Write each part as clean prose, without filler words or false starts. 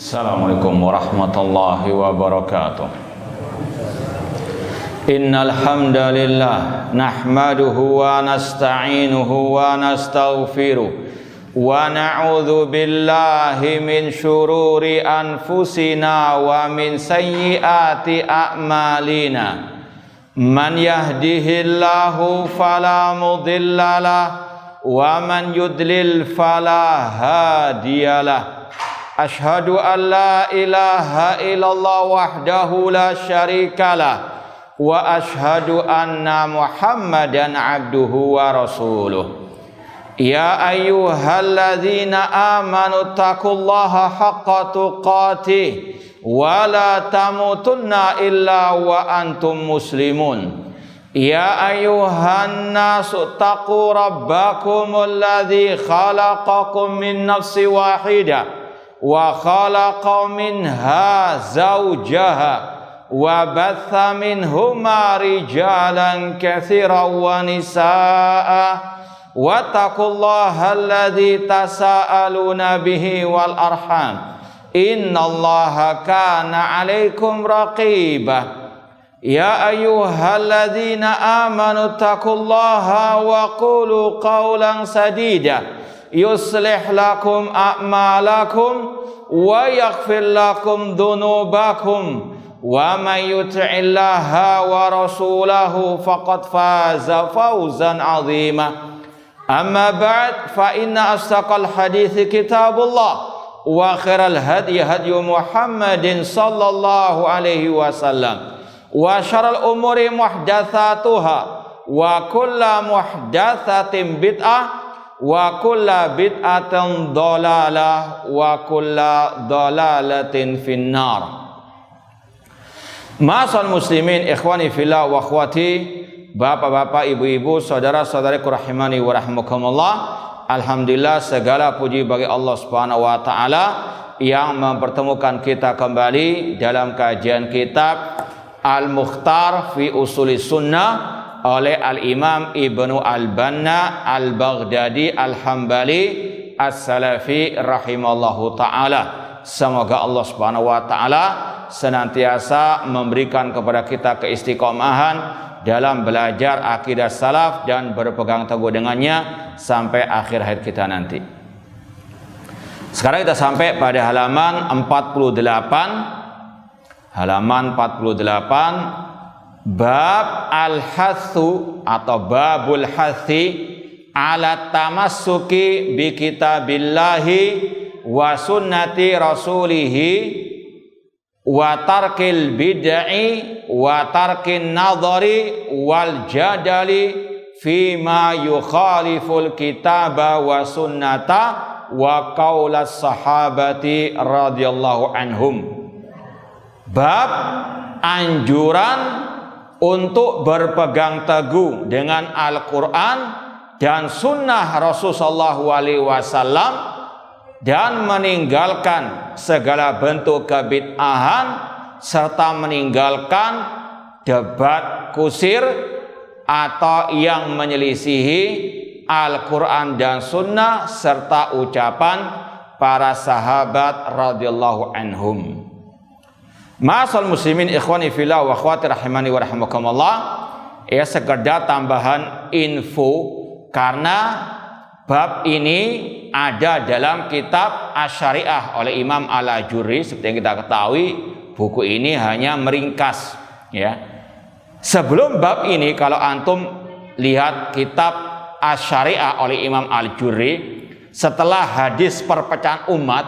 Assalamualaikum warahmatullahi wabarakatuh. Innal hamdalillah nahmaduhu wa nasta'inuhu wa nastaghfiruh wa na'udzu billahi min syururi anfusina wa min sayyiati a'malina. Man yahdihillahu fala mudhillalah wa man yudlil fala hadiyalah. Ashhadu an la ilaha illallah wahdahu la syarikalah wa ashhadu anna Muhammadan abduhu wa rasuluh. Ya ayyuhalladzina amanu taqullaha haqqa tuqatih wa la tamutunna illa wa antum muslimun. Ya ayyuhan nasu taqu rabbakumul ladzi khalaqakum min nafsin wahidah wa khalaqa minha zawjaha wa batha minhuma rijalan katsiran wa nisaa wattaqullaha alladzi tasaaluna bihi wal arham innallaha kana 'alaikum raqiba. Ya ayyuhalladzina amanu taqullaha wa qulu qawlan sadida yuslih lakum a'malakum wa yaghfir lakum dhunubakum wa may yuti'illaha wa rasulahu faqad faza fawzan 'azima. Amma ba'd, fa inna asdaqal hadithi kitabullah wa khairal hadyi hadyu Muhammadin sallallahu alaihi wasallam wa syarrul umuri muhdatsatuha wa kullu muhdatsatin bid'ah wa kulla bid'atin dhalalah wa kulla dhalalatin finnar. Ma'asal muslimin ikhwani fillah wa akhwati, bapak-bapak, ibu-ibu, saudara-saudariku rahimani wa rahmakumullah. Alhamdulillah, segala puji bagi Allah Subhanahu wa taala yang mempertemukan kita kembali dalam kajian kitab Al-Mukhtar fi Usuli Sunnah oleh Al-Imam Ibnu Al-Banna Al-Baghdadi Al-Hambali As-Salafi rahimallahu ta'ala. Semoga Allah Subhanahu wa ta'ala senantiasa memberikan kepada kita keistiqomahan dalam belajar akidah salaf dan berpegang teguh dengannya sampai akhir hayat kita nanti. Sekarang kita sampai pada halaman 48. Halaman 48, bab al-hathu atau babul hathi ala tamassuki bi kitabillahi wa sunnati rasulihi wa tarkil bid'i wa tarkin nadhari wal jadali fima yukhaliful kitaba wa sunnata wa qaulas sahabati radhiyallahu anhum. Bab anjuran untuk berpegang teguh dengan Al-Quran dan Sunnah Rasulullah SAW dan meninggalkan segala bentuk kebid'ahan serta meninggalkan debat kusir atau yang menyelisihi Al-Quran dan Sunnah serta ucapan para sahabat radhiyallahu anhum. Ma'asal muslimin ikhwani fillah wa akhwati rahimani wa rahimakumullah, ya sekedar tambahan info karena bab ini ada dalam kitab Asy-Syariah oleh Imam Al-Ajurri. Seperti yang kita ketahui, buku ini hanya meringkas, ya. Sebelum bab ini, kalau antum lihat kitab Asy-Syariah oleh Imam Al-Ajurri, setelah hadis perpecahan umat,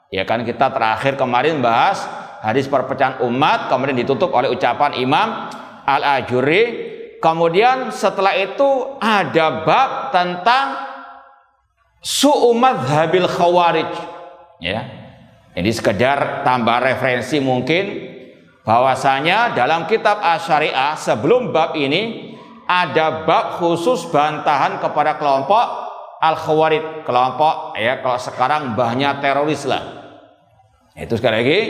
ya kan kita terakhir kemarin bahas hadis perpecahan umat, kemudian ditutup oleh ucapan Imam Al-Ajurri. Kemudian setelah itu ada bab tentang su'u madhabil khawarij, ya. Jadi sekedar tambah referensi mungkin bahwasanya dalam kitab Asy-Syariah sebelum bab ini ada bab khusus bantahan kepada kelompok Al-Khawarij, kelompok, ya kalau sekarang bahnya teroris lah. Itu sekali lagi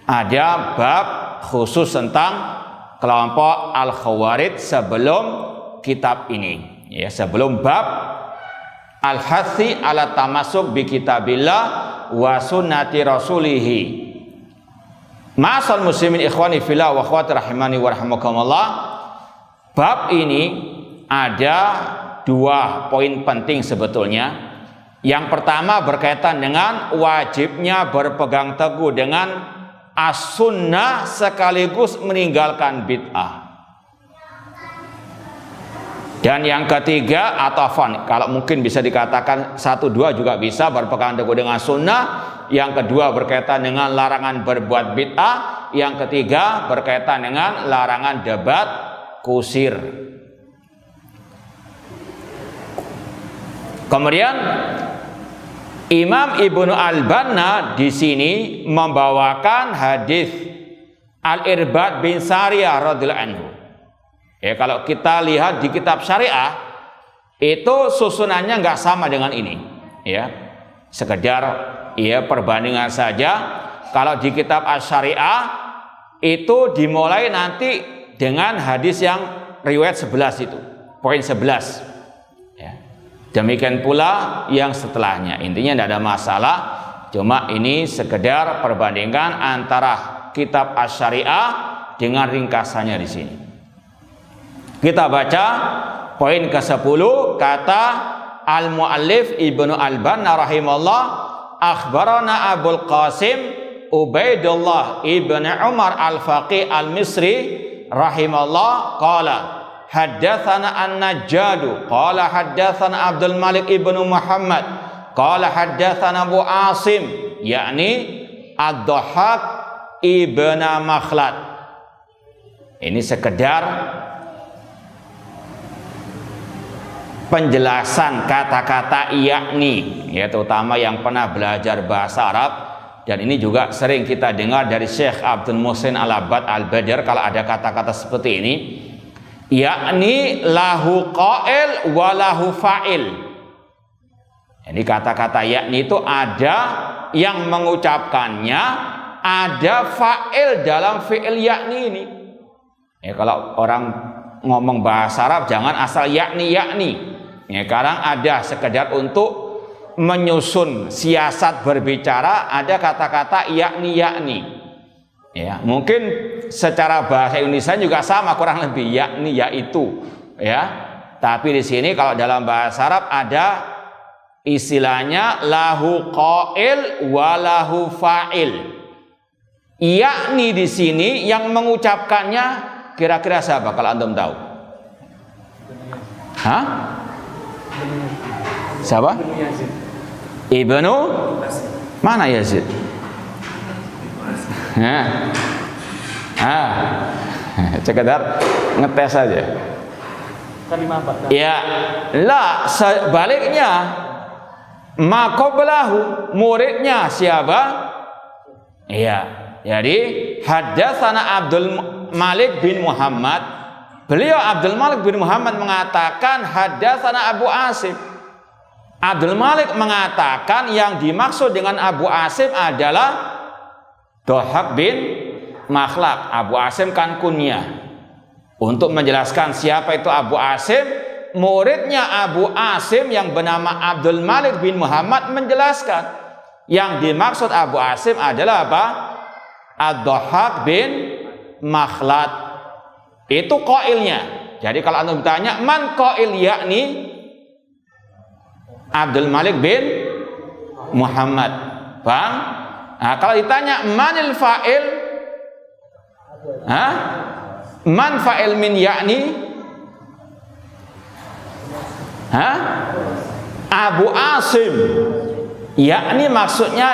ada bab khusus tentang kelompok Al-Khawarij sebelum kitab ini, ya, sebelum bab Al-Hathi ala tamasuk bi kitabillah wa sunnati rasulihi. Ma'asal muslimin ikhwani fillah wa akhwati rahimani wa rahimakumullah. Bab ini ada dua poin penting sebetulnya. Yang pertama berkaitan dengan wajibnya berpegang teguh dengan as-sunnah sekaligus meninggalkan bid'ah. Dan yang ketiga atau kalau mungkin bisa dikatakan satu dua juga bisa berpegang teguh dengan sunnah. Yang kedua berkaitan dengan larangan berbuat bid'ah. Yang ketiga berkaitan dengan larangan debat kusir. Kemudian Imam Ibnu Al-Banna di sini membawakan hadis Al-Irbad bin Sariyah radhiyallahu anhu. Ya, kalau kita lihat di kitab syariah itu susunannya nggak sama dengan ini, ya. Sekedar ya perbandingan saja. Kalau di kitab Asy-Syariah itu dimulai nanti dengan hadis yang riwayat 11 itu, poin 11. Ya. Demikian pula yang setelahnya. Intinya tidak ada masalah. Cuma ini sekedar perbandingan antara kitab Asy-Syariah dengan ringkasannya di sini. Kita baca poin ke-10, kata al-muallif Ibnu Al-Banna rahimahullah, akhbarana Abul Qasim Ubaidullah ibn Umar al-Faqih al-Misri rahimahullah qala haddatsana an-Najjad qala haddatsana Abdul Malik ibn Muhammad qala haddatsana Abu Asim yakni Ad-Dhahhak ibn Makhlad. Ini sekedar penjelasan kata-kata yakni, ya, terutama yang pernah belajar bahasa Arab, dan ini juga sering kita dengar dari Syekh Abdul Muhsin Al-Abbad Al-Badr. Kalau ada kata-kata seperti ini, yakni lahu qail wa lahu fa'il. Jadi kata-kata yakni itu ada yang mengucapkannya, ada fa'il dalam fi'il yakni ini. Ya, kalau orang ngomong bahasa Arab jangan asal yakni. Ya, kadang ada sekedar untuk menyusun siasat berbicara, ada kata-kata yakni. Ya, mungkin secara bahasa Indonesia juga sama kurang lebih, yakni yaitu, ya. Tapi di sini kalau dalam bahasa Arab ada istilahnya lahu qail wa lahu fa'il. Yakni di sini yang mengucapkannya kira-kira siapa kalau antum tahu? Hah? Siapa? Ibnu mana Yazid? Sekedar ngetes saja. Ya, lah sebaliknya maqablahu muridnya siapa? Iya. Jadi haddatsana Abdul Malik bin Muhammad. Beliau Abdul Malik bin Muhammad mengatakan haddatsana Abu Asim. Abdul Malik mengatakan yang dimaksud dengan Abu Asim adalah Dhahhak bin Makhlad. Abu Asim kan kunyah. Untuk menjelaskan siapa itu Abu Asim, muridnya Abu Asim yang bernama Abdul Malik bin Muhammad menjelaskan yang dimaksud Abu Asim adalah apa? Ad-Dhahhak bin Makhlad. Itu qailnya. Jadi kalau anda bertanya man qail yakni Abdul Malik bin Muhammad, paham? Nah, kalau ditanya manil fa'il, man fa'il min yakni, Abu Asim, yakni maksudnya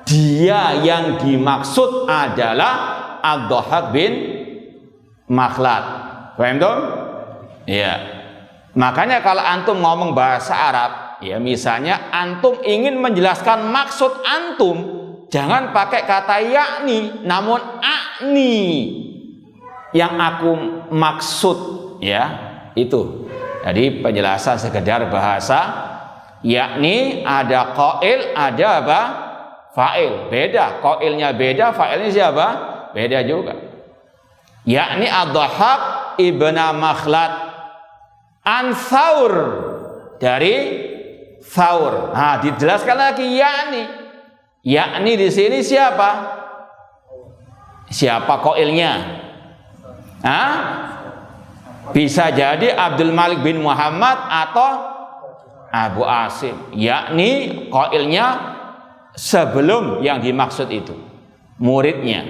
dia yang dimaksud adalah Ad-Dhahhak bin Makhlad. Paham dong? Ya. Makanya kalau antum ngomong bahasa Arab, ya misalnya antum ingin menjelaskan maksud antum, jangan pakai kata yakni, namun akni. Yang aku maksud, ya, itu. Jadi penjelasan sekedar bahasa, yakni ada qail, ada apa? Fa'il. Beda, qailnya beda, fa'ilnya siapa? Beda juga. Yakni Ad-Dhahhak ibn Makhlad an Tsaur, dari Tsaur. Nah, dijelaskan lagi yakni Yakni di sini siapa? Siapa qailnya? Bisa jadi Abdul Malik bin Muhammad atau Abu Asim. Yakni qailnya sebelum yang dimaksud itu, muridnya.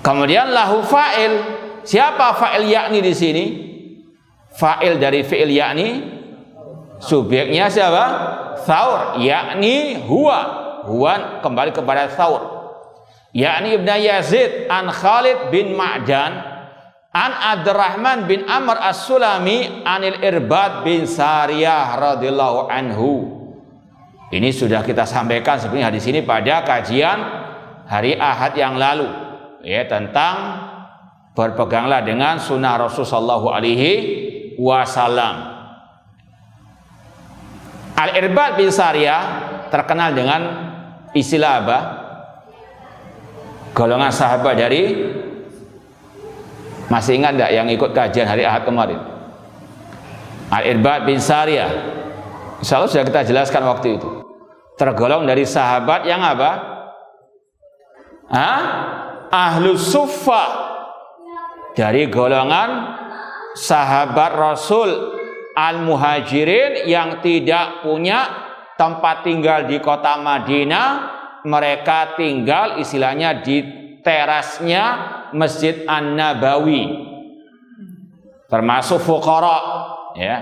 Kemudian lahu fa'il. Siapa fa'il yakni di sini? Fa'il dari fi'il yakni, subjeknya siapa? Thaur, yakni huwa kembali kepada Thaur. Yakni Ibnu Yazid an Khalid bin Ma'dan an Abdurrahman bin Amr As-Sulami anil Irbad bin Sariyah radhiyallahu anhu. Ini sudah kita sampaikan sebenarnya di sini pada kajian hari Ahad yang lalu, ya, tentang berpeganglah dengan sunnah Rasulullah sallallahu alaihi wasallam. Al-Irbad bin Sariyah terkenal dengan istilah apa? Golongan sahabat dari, masih ingat enggak yang ikut kajian hari Ahad kemarin? Al-Irbad bin Sariyah, insyaallah sudah kita jelaskan waktu itu. Tergolong dari sahabat yang apa? Ahlus suffah, dari golongan sahabat Rasul al-muhajirin yang tidak punya tempat tinggal di kota Madinah. Mereka tinggal istilahnya di terasnya Masjid An-Nabawi, termasuk fuqara, ya.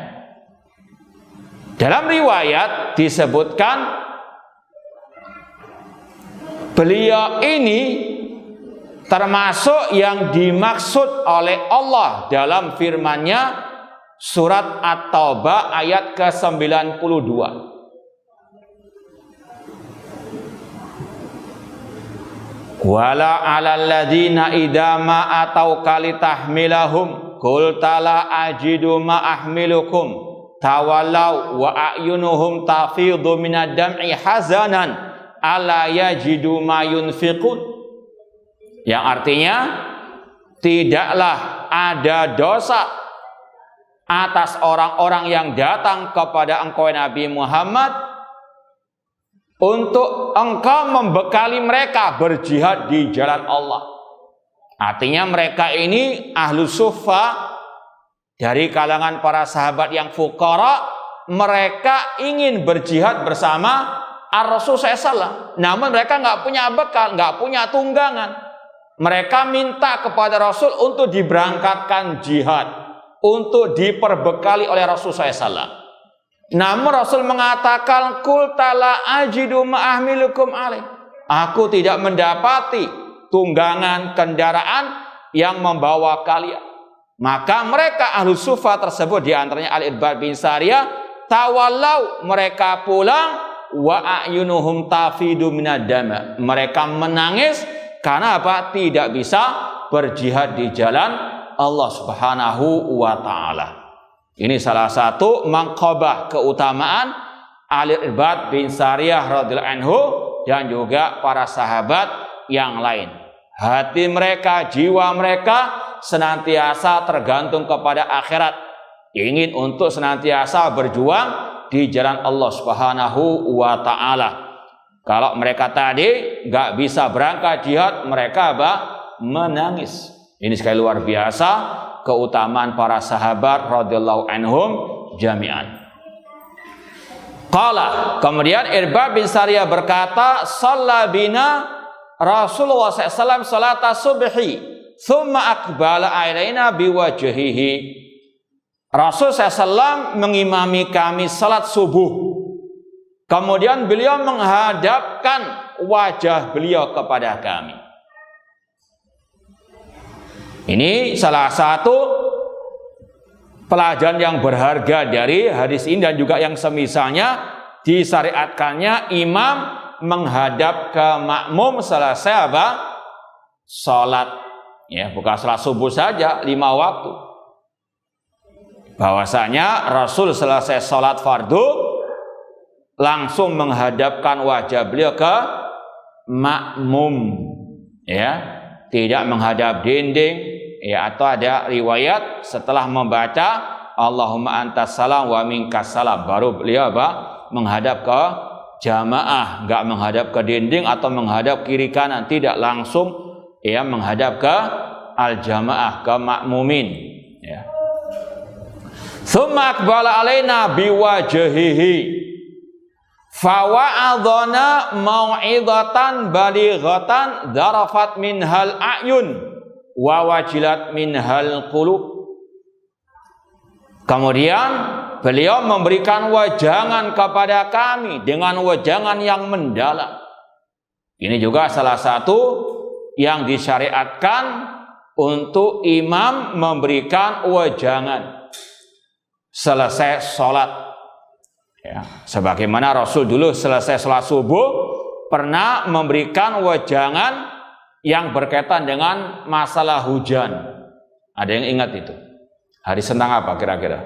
Dalam riwayat disebutkan beliau ini termasuk yang dimaksud oleh Allah dalam firman-Nya surat At-Taubah ayat ke-92. Wala 'alal ladzina idza ma atau kalitahmilahum qulta la ajidu ma ahmilukum tawallaw wa a'yunuhum tafidhu minad dam'i hazanan alla yajidu ma yunfiqun. Yang artinya, tidaklah ada dosa atas orang-orang yang datang kepada engkau Nabi Muhammad untuk engkau membekali mereka berjihad di jalan Allah. Artinya mereka ini ahlu suffah, dari kalangan para sahabat yang fuqara. Mereka ingin berjihad bersama Ar-Rasul SAW, namun mereka nggak punya bekal, nggak punya tunggangan. Mereka minta kepada Rasul untuk diberangkatkan jihad, untuk diperbekali oleh Rasul SAW. Namun Rasul mengatakan, qul tala ajidu ma'ahmilukum alaih. Aku tidak mendapati tunggangan kendaraan yang membawa kalian. Maka mereka ahlu suffah tersebut, diantaranya Al-Irbad bin Sariyah, tawallau, mereka pulang, wa a'yunuhum tafidu minad dama, mereka menangis karena apa? Tidak bisa berjihad di jalan Allah Subhanahu wa taala. Ini salah satu mangqabah keutamaan Al-Irbad bin Sariyah radhiyallahu anhu dan juga para sahabat yang lain. Hati mereka, jiwa mereka senantiasa tergantung kepada akhirat, ingin untuk senantiasa berjuang di jalan Allah Subhanahu wa taala. Kalau mereka tadi nggak bisa berangkat jihad, mereka apa? Menangis. Ini sekali luar biasa keutamaan para sahabat radhiyallahu anhum jami'an. Qala, kemudian Irbad bin Sariyah berkata, shalla bina Rasulullah SAW salata subhi thumma aqbala alaina biwajhihi. Rasul SAW mengimami kami salat subuh, kemudian beliau menghadapkan wajah beliau kepada kami. Ini salah satu pelajaran yang berharga dari hadis ini dan juga yang semisalnya, disyariatkannya imam menghadap ke makmum selesai apa? Salat, ya, bukan salat subuh saja, 5 waktu. Bahwasanya Rasul selesai salat fardu langsung menghadapkan wajah beliau ke makmum, ya, tidak menghadap dinding. Ya, atau ada riwayat setelah membaca Allahumma antas salam wa minkas salam baru beliau apa? Menghadap ke jamaah, enggak menghadap ke dinding atau menghadap kiri kanan, tidak, langsung ya menghadap ke al-jamaah, ke makmumin ya. Tsumma aqbala alaina biwajhihi fawa'adhana mau'izatan balighatan darafat minhal a'yun wa wajilat minhal qulub. Kemudian beliau memberikan wejangan kepada kami dengan wejangan yang mendalam. Ini juga salah satu yang disyariatkan untuk imam memberikan wejangan selesai sholat ya. Sebagaimana Rasul dulu selesai sholat subuh pernah memberikan wejangan yang berkaitan dengan masalah hujan. Ada yang ingat itu? Hari Senang apa kira-kira?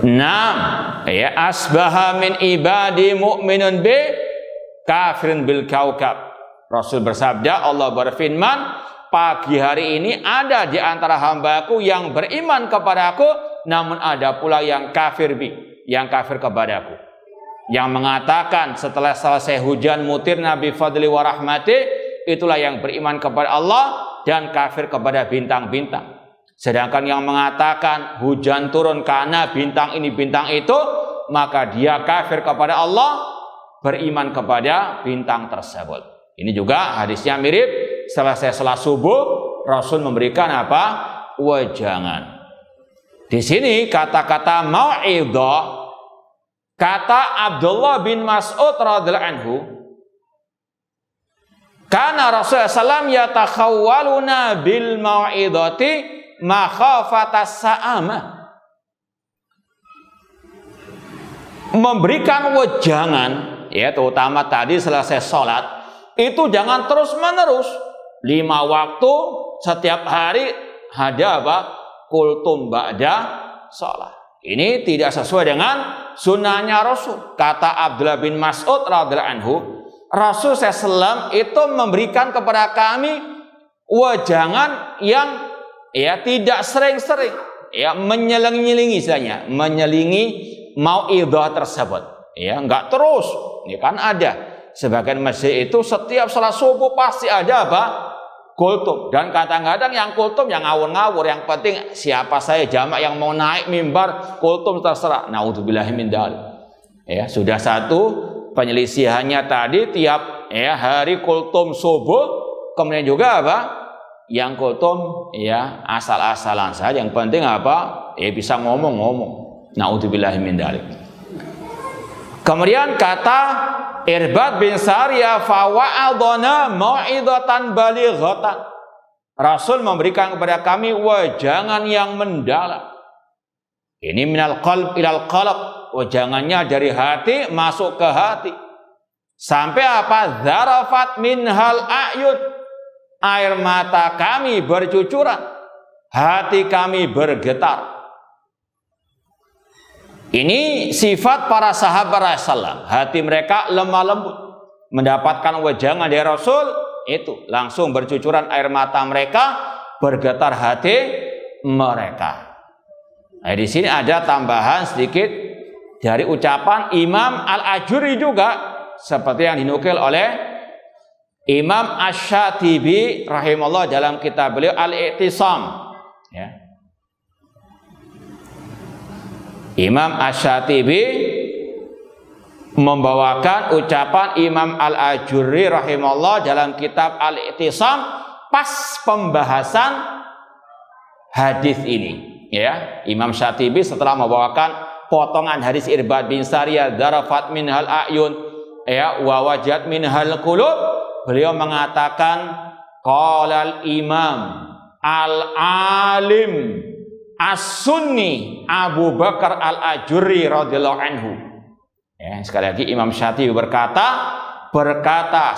Naam, ya, asbaha min ibadi mu'minun bi kafirin bil kaukab. Rasul bersabda, Allah berfirman, pagi hari ini ada di antara hambaku yang beriman kepadaku, namun ada pula yang kafir yang kafir kepadaku. Yang mengatakan setelah selesai hujan mutir Nabi fadli wa rahmati, itulah yang beriman kepada Allah dan kafir kepada bintang-bintang. Sedangkan yang mengatakan hujan turun karena bintang ini bintang itu, maka dia kafir kepada Allah, beriman kepada bintang tersebut. Ini juga hadisnya mirip. Selesai salat subuh, Rasul memberikan apa? Wejangan. Di sini kata-kata mau'idhah, kata Abdullah bin Mas'ud radhiyallahu anhu, karena Rasulullah SAW yatakhawwaluna bil mau'idhati makhafatas sa'amah. Memberikan wejangan, ya terutama tadi selesai sholat, itu jangan terus menerus 5 waktu setiap hari ada apa? Kultum ba'da sholat. Ini tidak sesuai dengan sunnahnya Rasul. Kata Abdullah bin Mas'ud radhiyallahu anhu, Rasul SAW itu memberikan kepada kami wejangan yang ya tidak sering-sering, ya menyelingi istilahnya, menyelingi mau'idhah tersebut. Ya enggak terus. Ini kan ada sebagian masjid itu setiap salat subuh pasti ada apa? Kultum. Dan kadang-kadang yang kultum yang ngawur-ngawur, yang penting siapa saya jamak yang mau naik mimbar kultum terserah. Naudzubillahi min dzalik. Ya, sudah satu penyelisihannya tadi tiap ya hari kultum subuh, kemudian juga apa? Yang kultum ya asal-asalan saja, yang penting apa? Ya bisa ngomong-ngomong. Naudzubillahi min dzalik. Kemudian kata Irbad bin Sariyah, fawa'adhana mau'izatan balighatan. Rasul memberikan kepada kami wejangan yang mendalam. Ini minal qalb ilal qalb, wejangannya dari hati masuk ke hati. Sampai apa? Zarafat minhal a'yun. Air mata kami bercucuran, hati kami bergetar. Ini sifat para sahabat Rasulullah. Hati mereka lemah lembut. Mendapatkan wejangan dari Rasul, itu langsung bercucuran air mata mereka, bergetar hati mereka. Nah, di sini ada tambahan sedikit dari ucapan Imam Al-Ajuri juga, seperti yang dinukil oleh Imam Asy-Syatibi rahimahullah dalam kitab beliau Al-I'tisam. Ya. Imam Asy-Syatibi membawakan ucapan Imam Al-Ajuri rahimahullah dalam kitab Al-I'tisam pas pembahasan hadis ini. Ya, Imam Syatibi setelah membawakan potongan hadis Irbad bin Sariyah, darafat minhal a'yun, ya, wa wajat minhal qulub, beliau mengatakan qalal imam al-alim as-sunni Abu Bakar al-Ajuri radhiyallahu anhu. Ya, sekali lagi Imam Syatibi berkata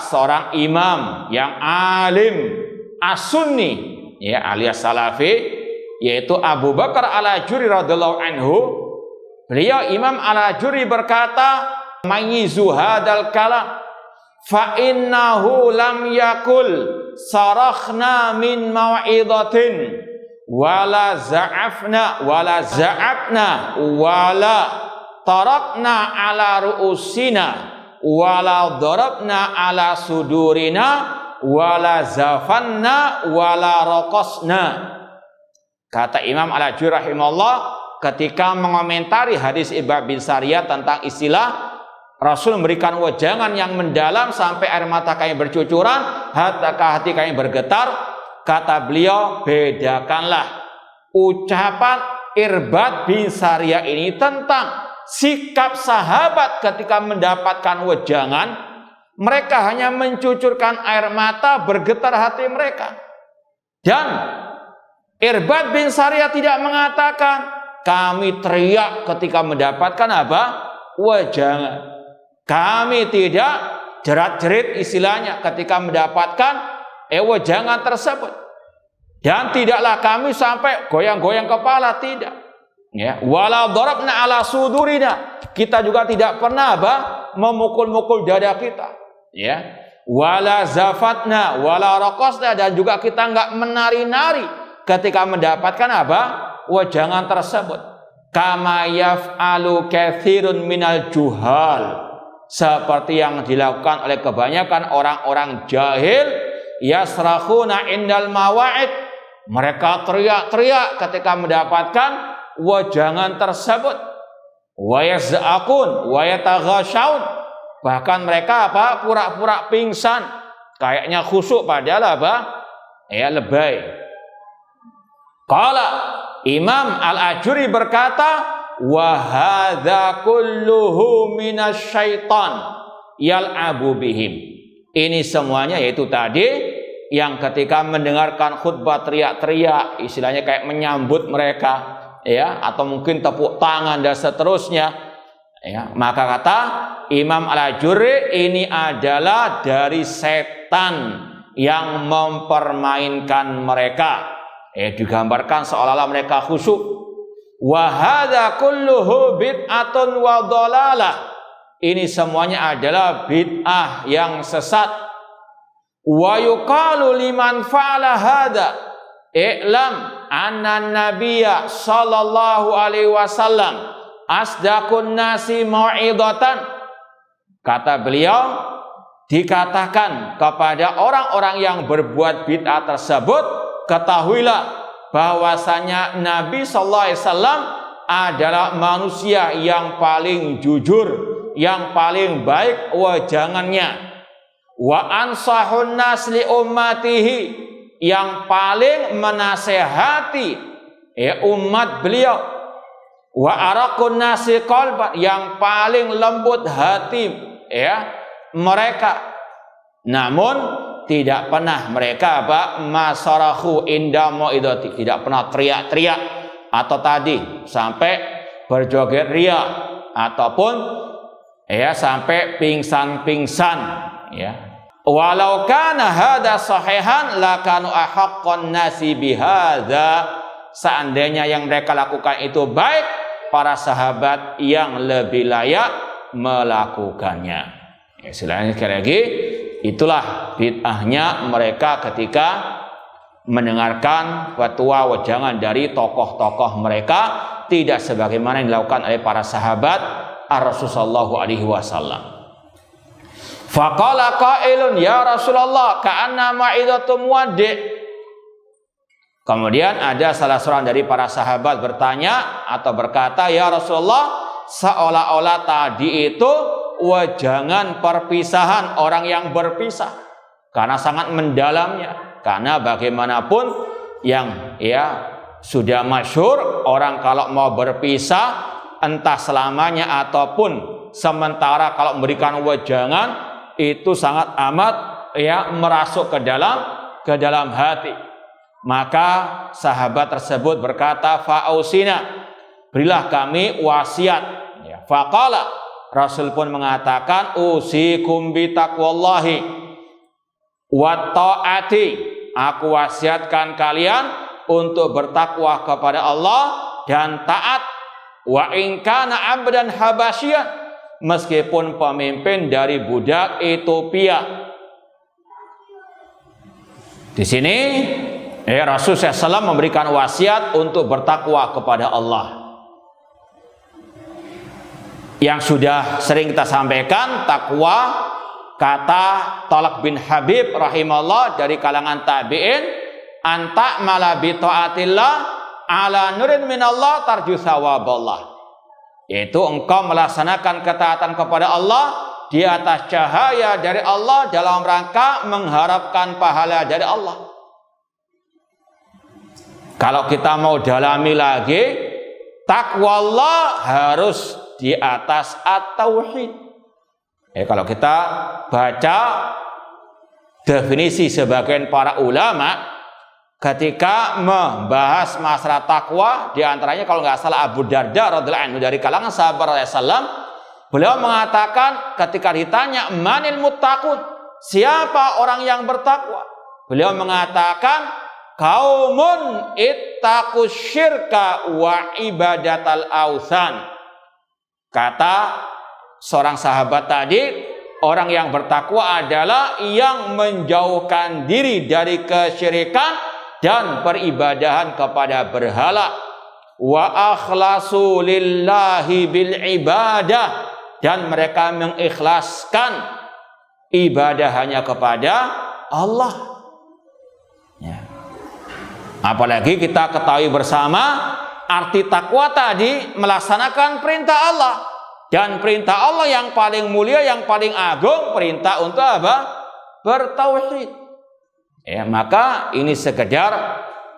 seorang imam yang alim as-sunni, ya, alias salafi, yaitu Abu Bakar al-Ajuri radhiyallahu anhu. Beliau Imam al-Ajuri berkata, "Mayyizu hadal kalam fa innahu lam yakul sarakhna min mau'izatin wala za'afna wala za'abna wala tarakna ala ru'usina wala darabna ala sudurina wala zafanna wala raqasna. Kata Imam Al-Ajuri rahimahullah ketika mengomentari hadis Irbad bin Sariyah tentang istilah Rasul memberikan wejangan yang mendalam sampai air mata kami bercucuran, hati kami bergetar. Kata beliau, bedakanlah ucapan Irbad bin Sariyah ini tentang sikap sahabat ketika mendapatkan wejangan. Mereka hanya mencucurkan air mata, bergetar hati mereka. Dan Irbad bin Sariyah tidak mengatakan kami teriak ketika mendapatkan apa? Wejangan. Kami tidak jerat-jerit istilahnya ketika mendapatkan wejangan tersebut. Dan tidaklah kami sampai goyang-goyang kepala, tidak. Ya, wala darabna ala sudurina. Kita juga tidak pernah memukul-mukul dada kita. Ya. Wala zafatna wala raqasna, dan juga kita enggak menari-nari ketika mendapatkan wejangan tersebut. Kama yaf'alu katsirun minal juhal, seperti yang dilakukan oleh kebanyakan orang-orang jahil. Yasrakhuna indal mawa'id, mereka teriak-teriak ketika mendapatkan wejangan tersebut. Wa yaz'aqun wa yataghasyaun, bahkan mereka pura-pura pingsan, kayaknya khusyuk padahal lebay. Qala Imam Al-Ajuri berkata, wa hadza kulluhu minasyaiton yal'abu bihim. Ini semuanya yaitu tadi yang ketika mendengarkan khutbah teriak-teriak, istilahnya kayak menyambut mereka, ya, atau mungkin tepuk tangan dan seterusnya, ya. Maka kata Imam Al-Ajuri, ini adalah dari setan yang mempermainkan mereka. Digambarkan seolah-olah mereka khusyuk. Wa hadza kulluhu bid'atun wa dhalalah. Ini semuanya adalah bid'ah yang sesat. Wa yuqalu liman fa'ala hadza i'lam anna nabiyya sallallahu alaihi wasallam asdaqun nasi mau'idatan. Kata beliau, dikatakan kepada orang-orang yang berbuat bid'ah tersebut, ketahuilah bahwasanya Nabi sallallahu alaihi wasallam adalah manusia yang paling jujur, yang paling baik wejangannya. Wa ansahun nas li ummatihi, yang paling menasehati umat beliau. Wa araqun nasi qalban, yang paling lembut hati mereka. Namun tidak pernah mereka masarahu inda mau'idati, tidak pernah teriak-teriak atau tadi sampai berjoget ria ataupun sampai pingsan-pingsan, ya. Walau kana hadza sahihan lakanu ahaqqan nasi bihadza, seandainya yang mereka lakukan itu baik, para sahabat yang lebih layak melakukannya. Ya, sekali lagi, itulah bid'ahnya mereka ketika mendengarkan fatwa wejangan dari tokoh-tokoh mereka, tidak sebagaimana yang dilakukan oleh para sahabat Rasulullah sallallahu alaihi wasallam. Faqala qailun ya Rasulullah ka'anna ma'idatum wadi'. Kemudian ada salah seorang dari para sahabat bertanya atau berkata, ya Rasulullah, seolah-olah tadi itu wejangan perpisahan, orang yang berpisah, karena sangat mendalamnya. Karena bagaimanapun yang sudah masyhur, orang kalau mau berpisah entah selamanya ataupun sementara, kalau memberikan wejangan itu sangat amat merasuk ke dalam hati. Maka sahabat tersebut berkata, fa'ausina, berilah kami wasiat. Faqala, Rasul pun mengatakan, usikum bi taqwallahi wa ta'ati, aku wasiatkan kalian untuk bertakwa kepada Allah dan taat. Wa in kana abdan habasyian, meskipun pemimpin dari budak Ethiopia. Di sini Rasul SAW memberikan wasiat untuk bertakwa kepada Allah. Yang sudah sering kita sampaikan, takwa, kata Talak bin Habib rahimahullah dari kalangan tabi'in, anta mala bi taatillah ala nurin minallah tarju sawaballah. Yaitu engkau melaksanakan ketaatan kepada Allah di atas cahaya dari Allah dalam rangka mengharapkan pahala dari Allah. Kalau kita mau dalami lagi, takwa Allah harus di atas at-tauhid. Kalau kita baca definisi sebagian para ulama ketika membahas masalah takwa, di antaranya kalau nggak salah Abu Darda radhiyallahu anhu dari kalangan sahabat Rasulullah, beliau mengatakan ketika ditanya manil muttaqun, siapa orang yang bertakwa? Beliau mengatakan qaumun ittaqus syirka wa ibadatal ausan. Kata seorang sahabat tadi, orang yang bertakwa adalah yang menjauhkan diri dari kesyirikan dan peribadahan kepada berhala. Wa akhlasu lillahi bil ibadah, dan mereka mengikhlaskan ibadah hanya kepada Allah. Ya. Apalagi kita ketahui bersama arti takwa tadi melaksanakan perintah Allah. Dan perintah Allah yang paling mulia, yang paling agung, perintah untuk apa? Bertauhid. Maka ini sekedar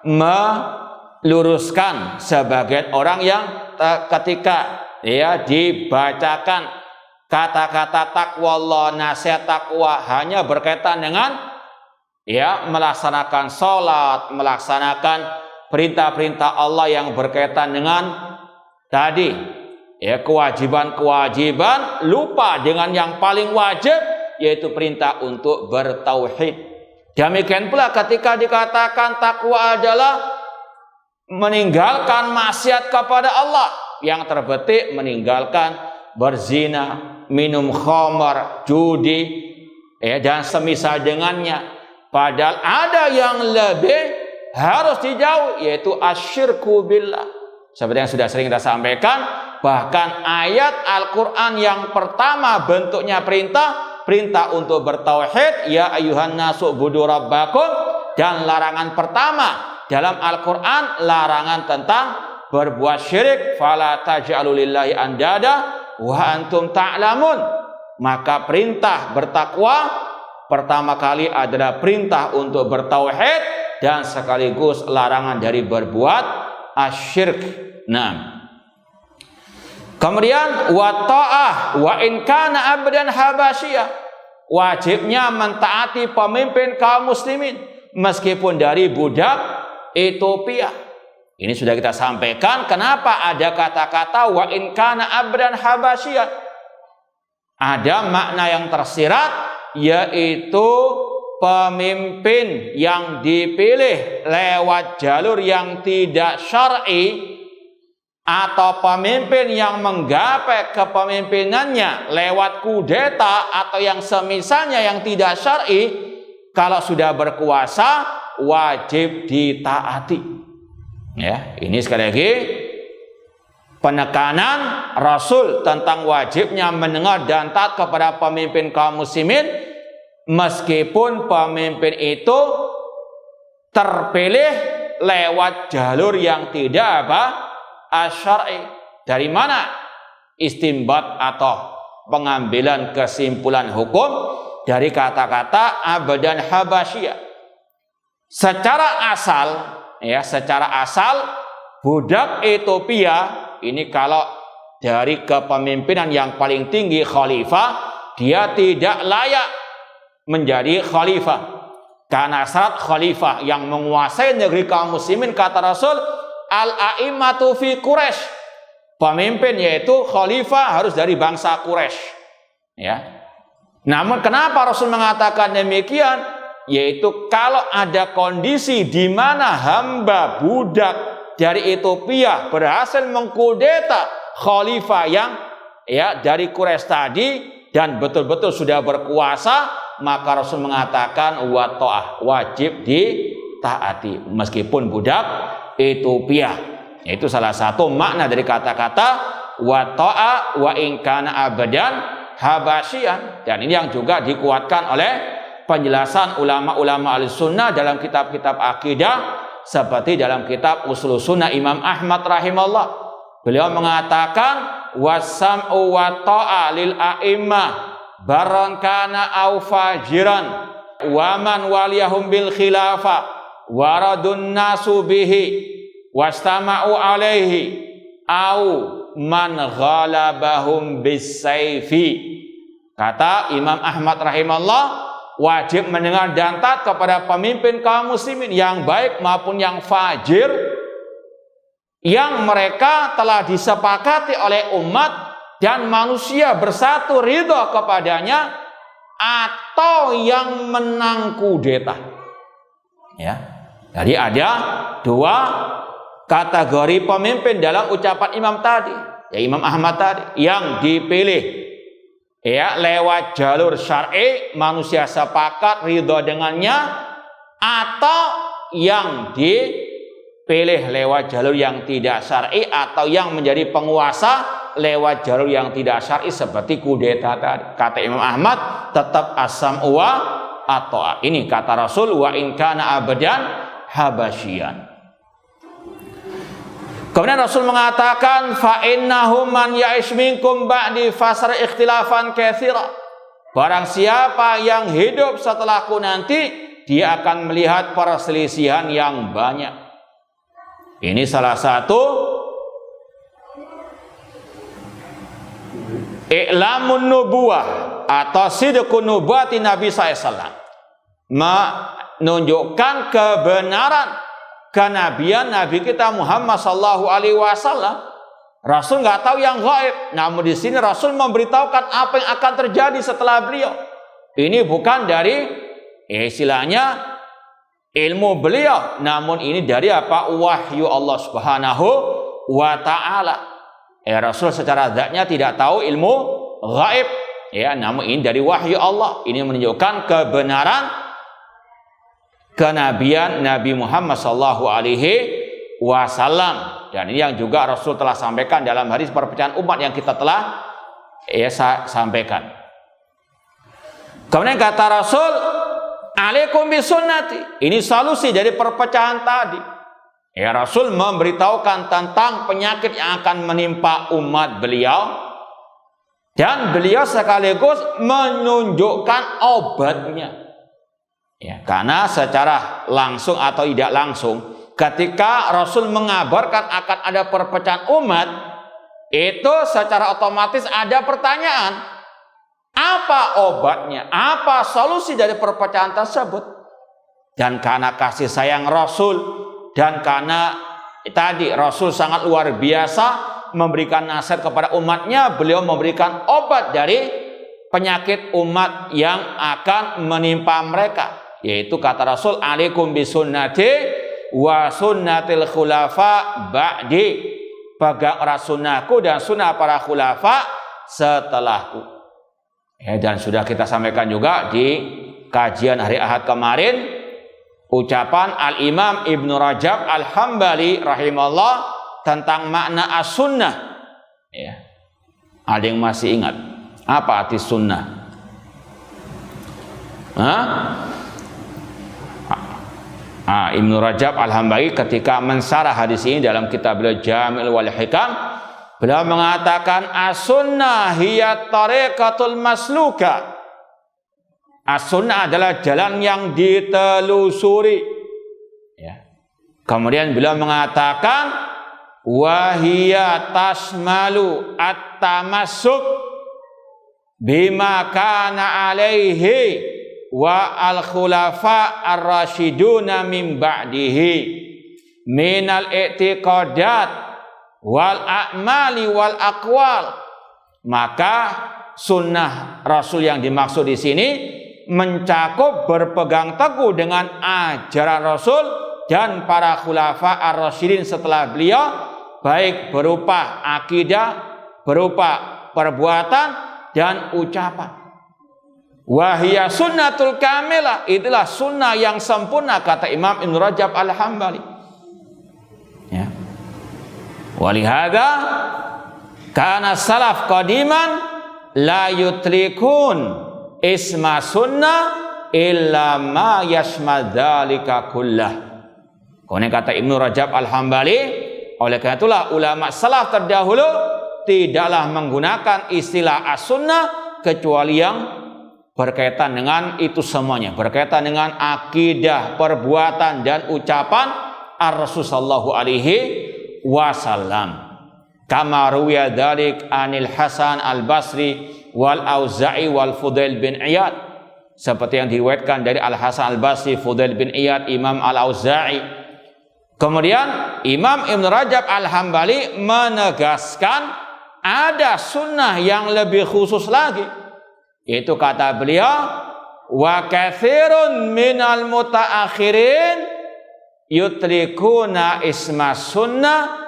meluruskan sebagian orang yang ketika dibacakan kata-kata takwa Allah, nasihat takwa hanya berkaitan dengan melaksanakan sholat, melaksanakan perintah-perintah Allah yang berkaitan dengan tadi kewajiban-kewajiban, lupa dengan yang paling wajib, yaitu perintah untuk bertauhid. Demikian pula ketika dikatakan takwa adalah meninggalkan maksiat kepada Allah, yang terbetik meninggalkan berzina, minum khamar, judi, dan semisal dengannya. Padahal ada yang lebih harus dijauh, yaitu asyirku billah. Seperti yang sudah sering kita sampaikan, bahkan ayat Al-Quran yang pertama bentuknya perintah untuk bertauhid, ya ayyuhan nasu budu rabbakum, dan larangan pertama dalam Al-Quran larangan tentang berbuat syirik, fala taj'alu lillahi andada wa antum ta'lamun. Maka perintah bertakwa pertama kali adalah perintah untuk bertauhid dan sekaligus larangan dari berbuat asyirk. Nah, kemudian wa ta'ah wa in kana abdan habasyiyah, wajibnya mentaati pemimpin kaum muslimin meskipun dari budak Ethiopia. Ini sudah kita sampaikan kenapa ada kata-kata wa in kana abdan habasyiyah. Ada makna yang tersirat, yaitu pemimpin yang dipilih lewat jalur yang tidak syar'i, atau pemimpin yang menggapai kepemimpinannya lewat kudeta atau yang semisalnya yang tidak syar'i, kalau sudah berkuasa wajib ditaati. Ini sekali lagi penekanan Rasul tentang wajibnya mendengar dan taat kepada pemimpin kaum muslimin meskipun pemimpin itu terpilih lewat jalur yang tidak asyari. Dari mana istinbat atau pengambilan kesimpulan hukum dari kata-kata abdan habasyiyah? Secara asal budak Ethiopia ini kalau dari kepemimpinan yang paling tinggi khalifah, dia tidak layak menjadi khalifah. Karena syarat khalifah yang menguasai negeri kaum muslimin, kata Rasul, al-a'immatu fi Quraisy. Pemimpin yaitu khalifah harus dari bangsa Quraisy. Namun kenapa Rasul mengatakan demikian? Yaitu kalau ada kondisi di mana hamba budak dari Ethiopia berhasil mengkudeta khalifah yang dari Quraisy tadi dan betul-betul sudah berkuasa, maka Rasul mengatakan wa ta'ah, wajib ditaati meskipun budak Ethiopia. Itu salah satu makna dari kata-kata wa ta'a wa in kana abadan habasyian. Dan ini yang juga dikuatkan oleh penjelasan ulama-ulama al-sunnah dalam kitab-kitab akidah seperti dalam kitab Ushul Sunnah Imam Ahmad rahimahullah. Beliau mengatakan wasam'u wa ta'a lil a'immah baron kana au fajiran wa man waliyahum bil khilafah waradun nasu bihi wastama'u alaihi au man ghalabahum bis saifi. Kata Imam Ahmad rahimahullah, wajib mendengar dan taat kepada pemimpin kaum muslimin yang baik maupun yang fajir, yang mereka telah disepakati oleh umat dan manusia bersatu ridha kepadanya, atau yang menang kudeta. Ya. Jadi ada dua kategori pemimpin dalam ucapan imam tadi, ya Imam Ahmad tadi, yang dipilih ya lewat jalur syar'i, manusia sepakat ridha dengannya, atau yang dipilih lewat jalur yang tidak syar'i, atau yang menjadi penguasa lewat jalur yang tidak syar'i seperti kudeta tadi. Kata Imam Ahmad, tetap as-sam'u wa at-ta'ah. Ini kata Rasul, wa in kana abadan habasyian. Kemudian Rasul mengatakan, fa innahu man ya'ish minkum ba'di fasara ikhtilafan katsira. Barang siapa yang hidup setelahku nanti, dia akan melihat perselisihan yang banyak. Ini salah satu i'lamun nubuwah atau sidqun nubuwati Nabi SAW, menunjukkan kebenaran kenabian Nabi kita Muhammad sallallahu alaihi wasallam. Rasul nggak tahu yang gaib, namun di sini Rasul memberitahukan apa yang akan terjadi setelah beliau. Ini bukan dari istilahnya ilmu beliau, namun ini dari apa? Wahyu Allah Subhanahu wa taala. Rasul secara zatnya tidak tahu ilmu gaib, ya, namun ini dari wahyu Allah. Ini menunjukkan kebenaran kenabian Nabi Muhammad sallallahu alaihi wasallam. Dan ini yang juga Rasul telah sampaikan dalam hadis perpecahan umat yang kita telah sampaikan. Kemudian kata Rasul, alaikum bisunnati. Ini solusi dari perpecahan tadi. Ya, Rasul memberitahukan tentang penyakit yang akan menimpa umat beliau, dan beliau sekaligus menunjukkan obatnya. Ya, karena secara langsung atau tidak langsung, ketika Rasul mengabarkan akan ada perpecahan umat, itu secara otomatis ada pertanyaan, apa obatnya, apa solusi dari perpecahan tersebut? Dan karena kasih sayang Rasul, dan karena tadi Rasul sangat luar biasa memberikan nasihat kepada umatnya, beliau memberikan obat dari penyakit umat yang akan menimpa mereka, yaitu kata Rasul, alaikum bisunnati wa sunnatil khulafa ba'di. Pegang sunnahku dan sunnah para khulafa setelahku. Ya, dan sudah kita sampaikan juga di kajian hari Ahad kemarin, ucapan Al-Imam Ibnu Rajab Al-Hambali rahimahullah tentang makna as-sunnah. Ya. Ada yang masih ingat apa arti sunnah? Ibnu Rajab Al-Hambali ketika mensyarah hadis ini dalam kitab beliau Jami'ul wal Hikam, beliau mengatakan as-sunnah hiya tariqatul masluka. As-sunnah adalah jalan yang ditelusuri. Ya. Kemudian beliau mengatakan wahiyya tasmalu at-tamassuk bima kana alaihi wa al-khulafa ar-rasyiduna min ba'dihi minal i'tiqadat wal a'mali wal aqwal. Maka sunnah Rasul yang dimaksud di sini mencakup berpegang teguh dengan ajaran Rasul dan para khulafa ar-rasyidin setelah beliau, baik berupa akidah, berupa perbuatan dan ucapan. Wahia sunnatul kamilah, itulah sunnah yang sempurna kata Imam Ibn Rajab Al-Hambali. Ya. Walihada kana salaf qadiman la yutrikun isma sunnah illa ma yashmal dzalika kullah. Kemudian kata Ibn Rajab Al-Hambali, oleh karena itulah ulama salaf terdahulu tidaklah menggunakan istilah as-sunnah kecuali yang berkaitan dengan itu semuanya, berkaitan dengan akidah, perbuatan dan ucapan Ar-Rasul sallallahu alaihi wasallam. Kama ruwiya dzalik anil Hasan al-Basri wal Auza'i wal Fudail bin Iyad, seperti yang diriwayatkan dari Al-Hasan al-Basri, Fudail bin Iyad, Imam Al-Auza'i. Kemudian Imam Ibn Rajab Al-Hambali menegaskan ada sunnah yang lebih khusus lagi. Itu kata beliau, wa katsirun minal mutaakhirin yutrikuna isma sunnah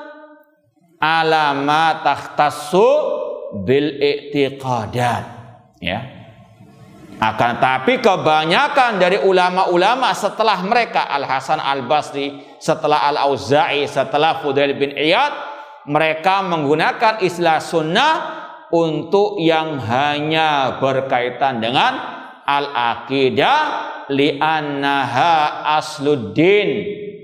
ala ma takhtassu bil i'tiqadat. Ya. Akan tapi kebanyakan dari ulama-ulama setelah mereka, Al-Hasan Al-Basri, setelah Al-Auza'i, setelah Fudail bin Iyad, mereka menggunakan istilah sunnah untuk yang hanya berkaitan dengan al-aqidah, li'annaha asluddin,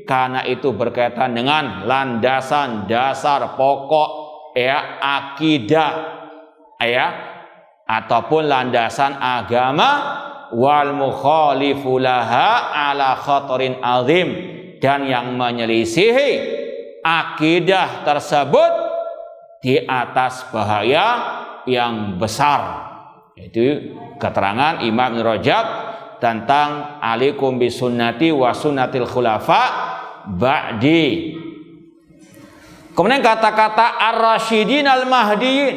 karena itu berkaitan dengan landasan dasar pokok ya akidah ya, ataupun landasan agama, wal mukhalifu laha ala khatarin azim, dan yang menyelisihi akidah tersebut di atas bahaya yang besar. Itu keterangan Imam Ibn Rajab tentang alaikum bisunnati wa sunnatil khulafa ba'di. Kemudian kata-kata ar-rasyidin al-mahdiyin,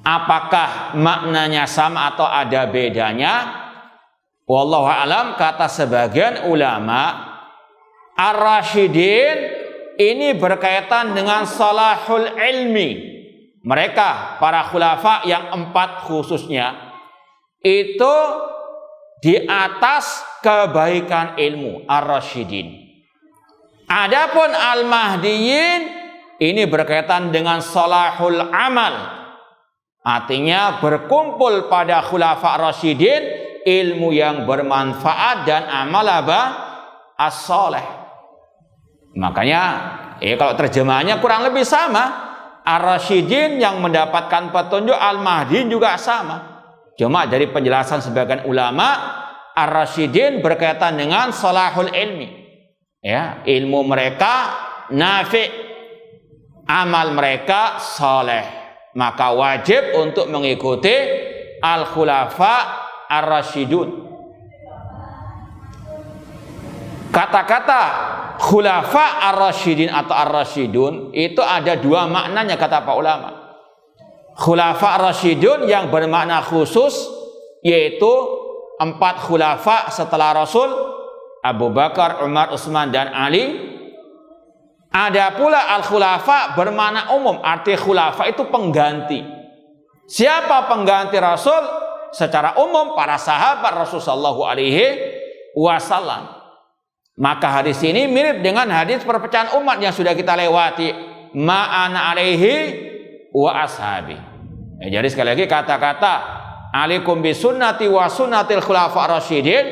apakah maknanya sama atau ada bedanya? Wallahu alam, kata sebagian ulama, ar-rasyidin ini berkaitan dengan salahul ilmi. Mereka para khulafa yang 4 khususnya itu di atas kebaikan ilmu, ar-rasyidin. Adapun al-mahdiyin ini berkaitan dengan salahul amal. Artinya berkumpul pada khulafa rasyidin ilmu yang bermanfaat dan amal apa? As-saleh. Makanya kalau terjemahannya kurang lebih sama. Ar-rasyidin yang mendapatkan petunjuk, al-mahdiin juga sama. Cuma dari penjelasan sebagian ulama, ar-rasyidin berkaitan dengan salahul ilmi. Ya, ilmu mereka nafi', amal mereka saleh. Maka wajib untuk mengikuti al-khulafa ar-rasyidun. Kata-kata khulafa ar-rasyidin atau ar-rasyidun itu ada 2 maknanya kata para ulama. Khulafa ar-rasyidun yang bermakna khusus, yaitu 4 khulafa setelah Rasul, Abu Bakar, Umar, Utsman dan Ali. Ada pula al-khulafa bermakna umum, arti khulafa itu pengganti. Siapa pengganti Rasul? Secara umum para sahabat Rasul sallallahu alaihi wasallam. Maka hadis ini mirip dengan hadis perpecahan umat yang sudah kita lewati, ma'ana alaihi wa ashabi. Jadi sekali lagi kata-kata alaikum bisunnati wa sunnatil khulafa ar-rasyidin,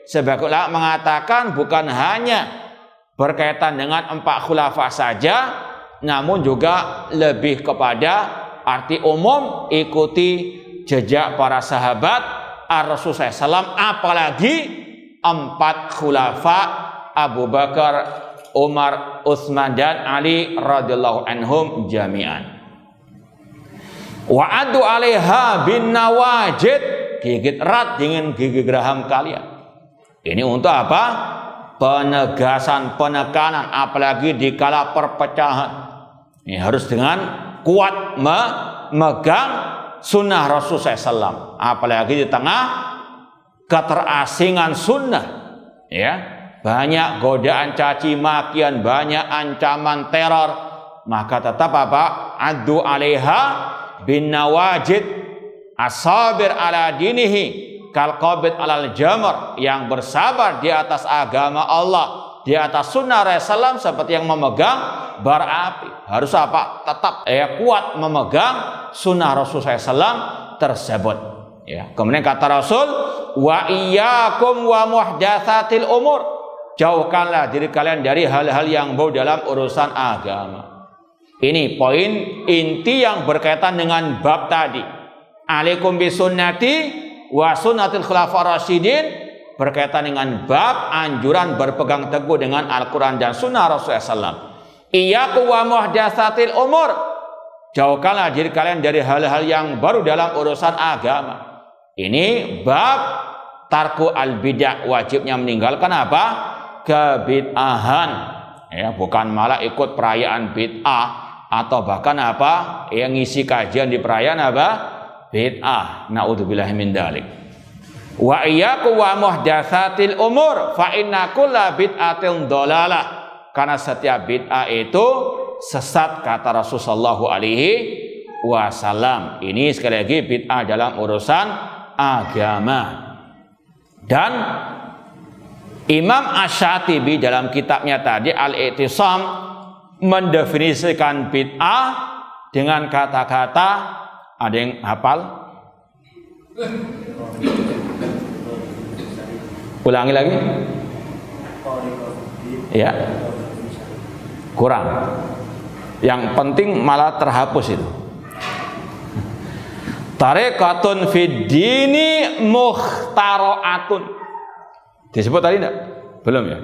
sebagian ulama mengatakan bukan hanya berkaitan dengan 4 khulafa saja, namun juga lebih kepada arti umum, ikuti jejak para sahabat ar-Rasul SAW, apalagi 4 khulafa Abu Bakar, Umar, Utsman dan Ali radhiyallahu anhum jami'an. Wa'adu 'alaiha bin nawajid, gigit erat dengan gigi geraham kalian. Ini untuk apa? Penegasan, penekanan, apalagi di kala perpecahan. Ini harus dengan kuat memegang sunnah Rasul SAW, apalagi di tengah keterasingan sunnah, ya. Banyak godaan caci makian, banyak ancaman teror, maka tetap apa? Addu 'alaiha bin nawajid, As-sabir ala dinihi kal qabid alal jamr, yang bersabar di atas agama Allah, di atas sunnah Rasulullah seperti yang memegang bara api. Harus apa? Tetap kuat memegang sunnah Rasulullah SAW tersebut. Ya. Kemudian kata Rasul, wa iyyakum wa muhdatsatil umur, jauhkanlah diri kalian dari hal-hal yang bau dalam urusan agama. Ini poin inti yang berkaitan dengan bab tadi. Alaikum bisunnati wa sunnatil khulafaur rasyidin, berkaitan dengan bab anjuran berpegang teguh dengan Al-Quran dan sunnah Rasulullah SAW. Iyyakum wa muhdatsatil umur, jauhkanlah diri kalian dari hal-hal yang baru dalam urusan agama. Ini bab tarku al-bid'ah, wajibnya meninggalkan apa? Kebid'ahan. Ya, bukan malah ikut perayaan bid'ah atau bahkan apa? Yang ngisi kajian di perayaan apa? Bid'ah. Naudzubillahi min dzalik. Wa iyyakum wa muhdatsatil umur fa inna kulla bid'atin dhalalah, karena setiap bid'ah itu sesat, kata Rasulullah alaihi wasallam. Ini sekali lagi bid'ah dalam urusan agama. Dan Imam Asy-Syatibi dalam kitabnya tadi Al-I'tisam mendefinisikan bid'ah dengan kata-kata, ada yang hafal? Ulangi lagi. Ya. Kurang. Yang penting malah terhapus itu. Tariqatun fid dini mukhtara'atun. Disebut tadi enggak? Belum ya?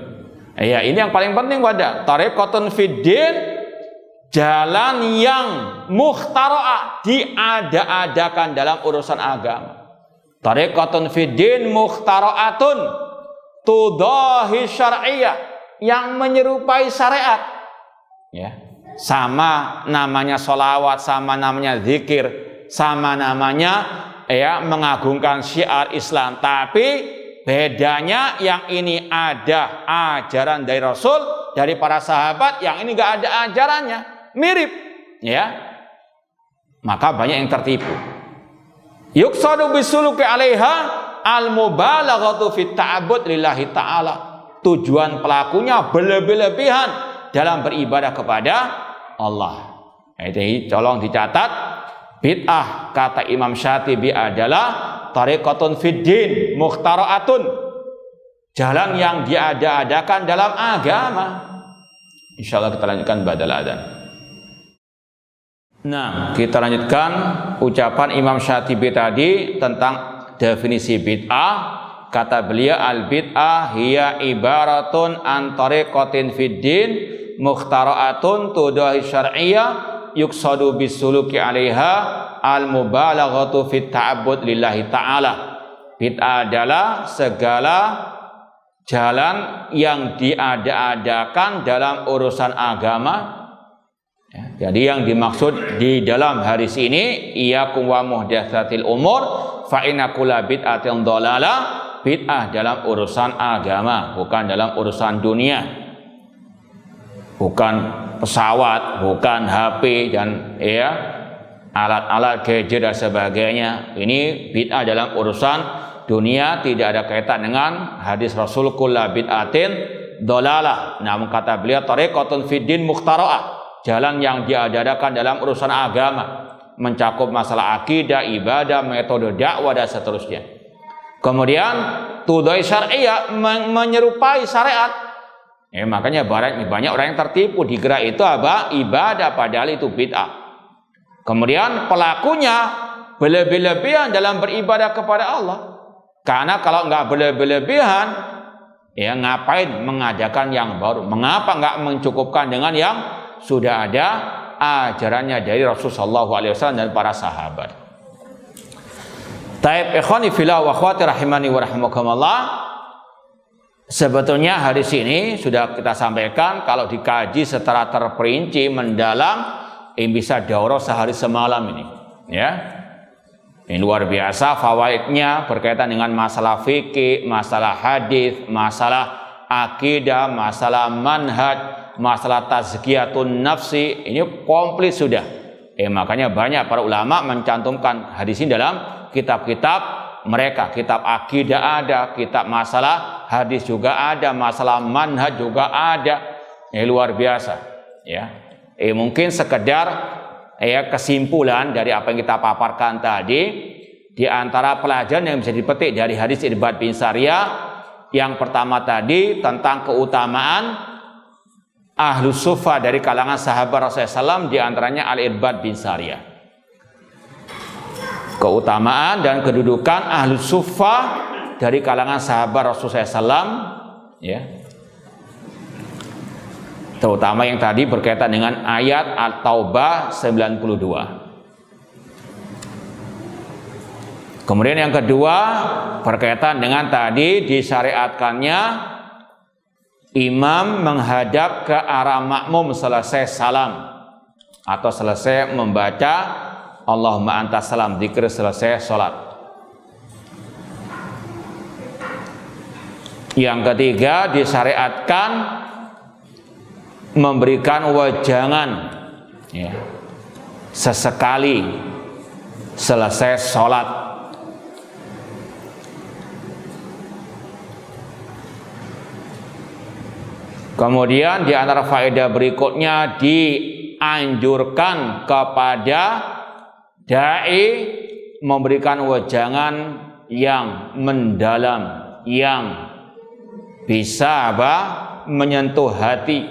Iya, ini yang paling penting pada tariqatun fid din, jalan yang mukhtara'ah, diada-adakan dalam urusan agama. Tariqatun fid din mukhtara'atun tudahi syar'iyyah, yang menyerupai syariat. Ya. Sama namanya sholawat, sama namanya zikir, sama namanya mengagungkan syiar Islam, tapi bedanya yang ini ada ajaran dari Rasul, dari para sahabat, yang ini enggak ada ajarannya, mirip, ya. Maka banyak yang tertipu. Yuqsadu bisuluki 'alaiha al-mubalaghatu fit ta'abbud lillahi ta'ala. Tujuan pelakunya berlebih-lebihan dalam beribadah kepada Allah. Jadi tolong dicatat, bid'ah kata Imam Syatibi adalah tariqatun fid din mukhtara'atun, jalan yang diada-adakan dalam agama. Insyaallah kita lanjutkan ba'dal adzan. Nah, kita lanjutkan ucapan Imam Syatibi tadi tentang definisi bid'ah. Kata beliau, al-bid'ah hiya ibaratun an tariqatin fid din mukhtara'atun tudahi syar'iyyah yuqsadu bisuluki 'alaiha al-mubalaghatu fit ta'abbud lillahi ta'ala. Bid'ah adalah segala jalan yang diada-adakan dalam urusan agama. Jadi yang dimaksud di dalam hadis ini, iyyakum wa muhdatsatil umur fa inna kulla bid'atin dhalalah. Bid'ah dalam urusan agama, bukan dalam urusan dunia, bukan pesawat, bukan HP dan alat-alat gadget dan sebagainya. Ini bid'ah dalam urusan dunia, tidak ada kaitan dengan hadis Rasul kulla bid'atin dhalalah. Namun kata beliau tariqatun fid din mukhtara'ah, jalan yang diadakan dalam urusan agama, mencakup masalah akidah, ibadah, metode dakwah dan seterusnya. Kemudian tudai syar'iyyah, menyerupai syariat. Makanya banyak orang yang tertipu, dikira itu apa? Ibadah, padahal itu bid'ah. Kemudian pelakunya berlebih-lebihan dalam beribadah kepada Allah. Karena kalau enggak berlebih-lebihan, ngapain mengadakan yang baru? Mengapa enggak mencukupkan dengan yang sudah ada ajarannya dari Rasulullah SAW dan para sahabat? Taib ikhwani fillah wa akhwati rahimani wa rahimakumullah. Sebetulnya hadis ini sudah kita sampaikan, kalau dikaji secara terperinci mendalam, bisa daurah sehari semalam ini, ya. Ini luar biasa fawaidnya berkaitan dengan masalah fikih, masalah hadis, masalah akidah, masalah manhaj, masalah tazkiyatun nafsi. Ini komplit sudah. Makanya banyak para ulama mencantumkan hadis ini dalam kitab-kitab mereka. Kitab akidah ada, kitab masalah hadis juga ada, masalah manhaj juga ada. Luar biasa, ya. Mungkin sekedar kesimpulan dari apa yang kita paparkan tadi, di antara pelajaran yang bisa dipetik dari hadis Irbad bin Sariyah, yang pertama tadi tentang keutamaan Ahlus Suffah dari kalangan sahabat Rasulullah SAW, di antaranya Al-Irbad bin Sariyah. Keutamaan dan kedudukan Ahlus Suffah dari kalangan sahabat Rasulullah SAW, ya. Terutama yang tadi berkaitan dengan ayat At-Taubah 92. Kemudian yang kedua berkaitan dengan tadi disyariatkannya imam menghadap ke arah makmum selesai salam atau selesai membaca Allahumma antas salam, zikir selesai sholat. Yang ketiga disyariatkan memberikan wejangan, ya, sesekali selesai sholat. Kemudian di antara faedah berikutnya dianjurkan kepada dai memberikan wejangan yang mendalam, yang bisa menyentuh hati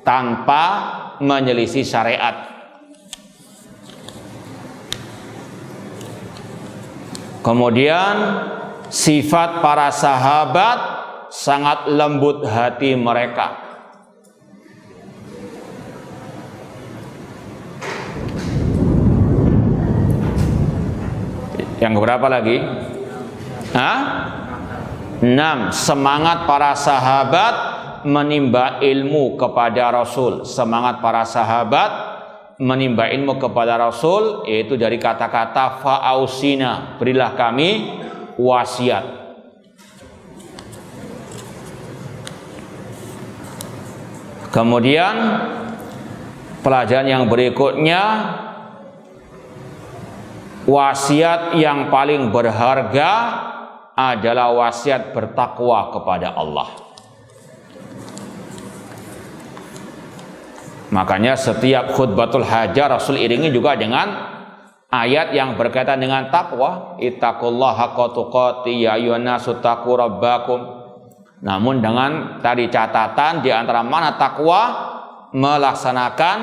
tanpa menyelisih syariat. Kemudian sifat para sahabat sangat lembut hati mereka. Yang berapa lagi? 6. Semangat para sahabat menimba ilmu kepada Rasul. Semangat para sahabat menimba ilmu kepada Rasul, yaitu dari kata-kata fa'ausina, berilah kami wasiat. Kemudian pelajaran yang berikutnya, wasiat yang paling berharga adalah wasiat bertakwa kepada Allah. Makanya setiap khutbatul hajah Rasul iringi juga dengan ayat yang berkaitan dengan takwa. Ittaqullaha haqqa tuqatih ya ayyuhan nasu taqu rabbakum. Namun dengan tadi catatan di antara mana takwa melaksanakan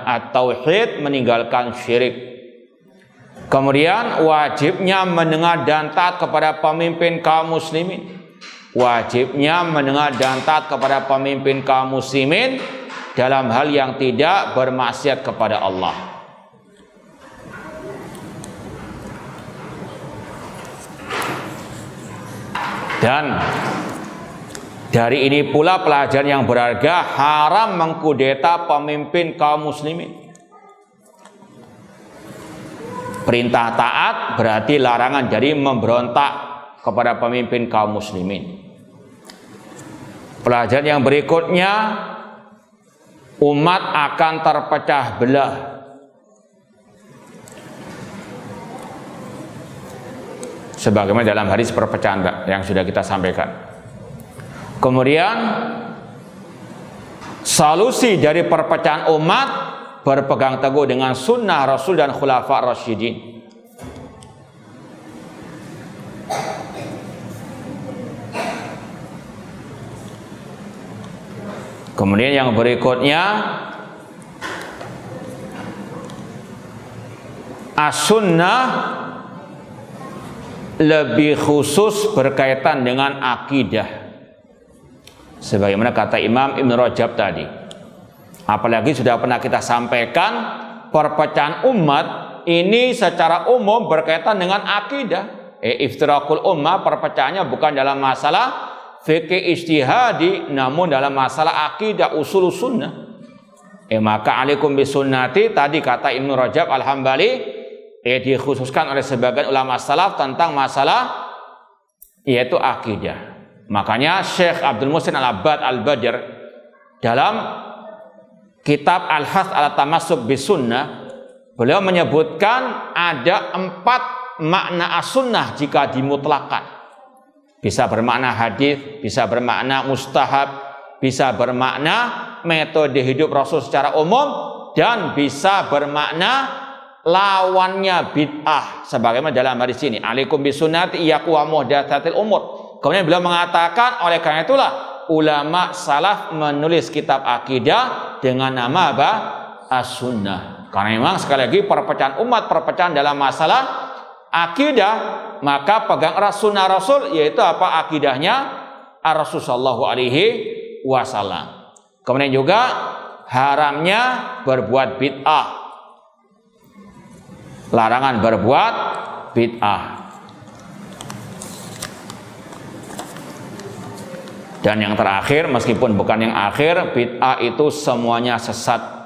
at-tauhid, meninggalkan syirik. Kemudian wajibnya mendengar dan taat kepada pemimpin kaum muslimin. Wajibnya mendengar dan taat kepada pemimpin kaum muslimin dalam hal yang tidak bermaksiat kepada Allah. Dan dari ini pula pelajaran yang berharga, haram mengkudeta pemimpin kaum muslimin. Perintah taat berarti larangan dari memberontak kepada pemimpin kaum muslimin. Pelajaran yang berikutnya, umat akan terpecah belah. Sebagaimana dalam hadis perpecahan yang sudah kita sampaikan. Kemudian solusi dari perpecahan umat berpegang teguh dengan sunnah Rasul dan khulafa rasyidin. Kemudian yang berikutnya, as-sunnah lebih khusus berkaitan dengan akidah, sebagaimana kata Imam Ibn Rajab tadi. Apalagi sudah pernah kita sampaikan, perpecahan umat ini secara umum berkaitan dengan akidah. Iftirakul ummah, perpecahannya bukan dalam masalah fikih ijtihadi, namun dalam masalah akidah, usul sunnah. Maka alaikum bisunnati, tadi kata Ibn Rajab Al-Hambali, dikhususkan oleh sebagian ulama salaf tentang masalah yaitu akidah. Makanya Syekh Abdul Muhsin Al-Abbad Al-Badr dalam kitab Al-Hath ala Tamassuk bis Sunnah Beliau menyebutkan ada 4 makna as-sunnah jika dimutlakan. Bisa bermakna hadis, bisa bermakna mustahab, bisa bermakna metode hidup Rasul secara umum, dan bisa bermakna lawannya bid'ah. Sebagaimana dalam hadis ini, alaikum bisunnati iyyakum wa muhdatsatil umur. Kemudian beliau mengatakan, oleh karena itulah ulama salaf menulis kitab akidah dengan nama apa? As-sunnah. Karena memang sekali lagi perpecahan umat, perpecahan dalam masalah akidah, maka pegang sunnah Rasul, yaitu apa akidahnya Rasul sallallahu alaihi wasallam. Kemudian juga haramnya berbuat bid'ah, larangan berbuat bid'ah. Dan yang terakhir, meskipun bukan yang akhir, bid'ah itu semuanya sesat.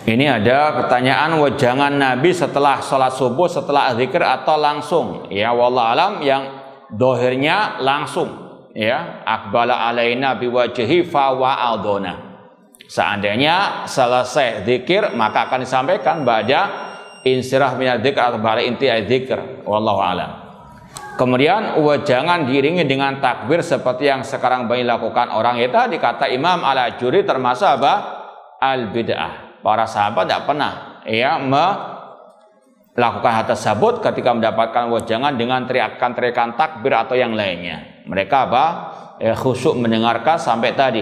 Ini ada pertanyaan, wejangan Nabi setelah sholat subuh, setelah zikir atau langsung? Ya, wallahu alam, yang dohirnya langsung. Ya, akbala alaina biwajhi fa wa'adona. Seandainya selesai zikir, maka akan disampaikan ba'da insirah minadz dzikr atau ba'da intihai dzikr. Wallahu alam. Kemudian wejangan diiringi dengan takbir seperti yang sekarang banyak dilakukan orang. Itu dikata Imam Al-Ajuri termasuk apa? Al-bid'ah. Para sahabat tidak pernah melakukan hal tersebut ketika mendapatkan wejangan dengan teriakan-teriakan takbir atau yang lainnya. Mereka khusyuk mendengarkan sampai tadi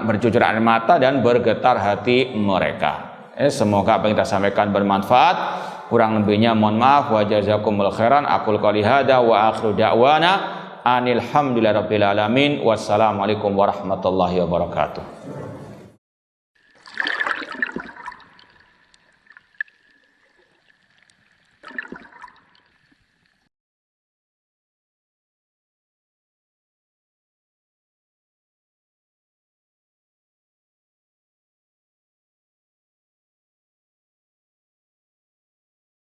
bercucur air mata dan bergetar hati mereka. Semoga apa yang kita sampaikan bermanfaat. Kurang lebihnya mohon maaf. Wa jazakumul khairan. Aqul qouli hadza wa akhiru da'wana anil hamdulillahirabbil alamin. Wassalamualaikum warahmatullahi wabarakatuh.